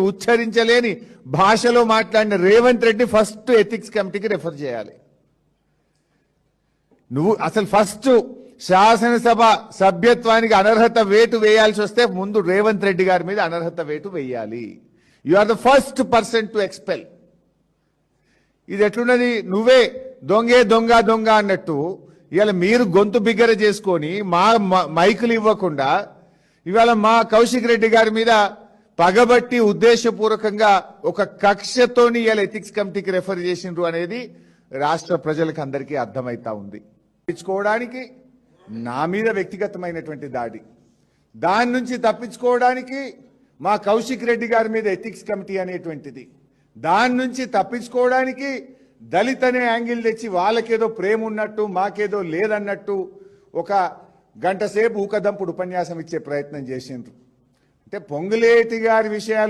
ఉచ్చరించలేని భాషలో మాట్లాడిన Revanth Reddy first ethics కమిటీకి రెఫర్ చేయాలి. నువ్వు అసలు ఫస్ట్ శాసనసభ సభ్యత్వానికి అనర్హత వేటు వేయాల్సి వస్తే ముందు రేవంత్ రెడ్డి గారి మీద అనర్హత వేటు వేయాలి. You are the first person to expel. ఇది ఎట్లున్నది, నువ్వే దొంగే దొంగ దొంగ అన్నట్టు ఇవాళ మీరు గొంతు బిగ్గర చేసుకొని మా మైకులు ఇవ్వకుండా ఇవాళ మా కౌశిక్ రెడ్డి గారి మీద పగబట్టి ఉద్దేశపూర్వకంగా ఒక కక్షతోని ఇవాళ ఎథిక్స్ కమిటీకి రెఫర్ చేసిండ్రు అనేది రాష్ట్ర ప్రజలకు అందరికీ అర్థమైతా ఉంది. తప్పించుకోవడానికి నా మీద వ్యక్తిగతమైనటువంటి దాడి, దాని నుంచి తప్పించుకోవడానికి మా కౌశిక్ రెడ్డి గారి మీద ఎథిక్స్ కమిటీ అనేటువంటిది, దాని నుంచి తప్పించుకోవడానికి దళిత్ అనే యాంగిల్ తెచ్చి వాళ్ళకేదో ప్రేమ ఉన్నట్టు మాకేదో లేదన్నట్టు ఒక గంట సేపు ఊకదంపుడు ఉపన్యాసం ఇచ్చే ప్రయత్నం చేసిండ్రు. అంటే పొంగులేటి గారి విషయాలు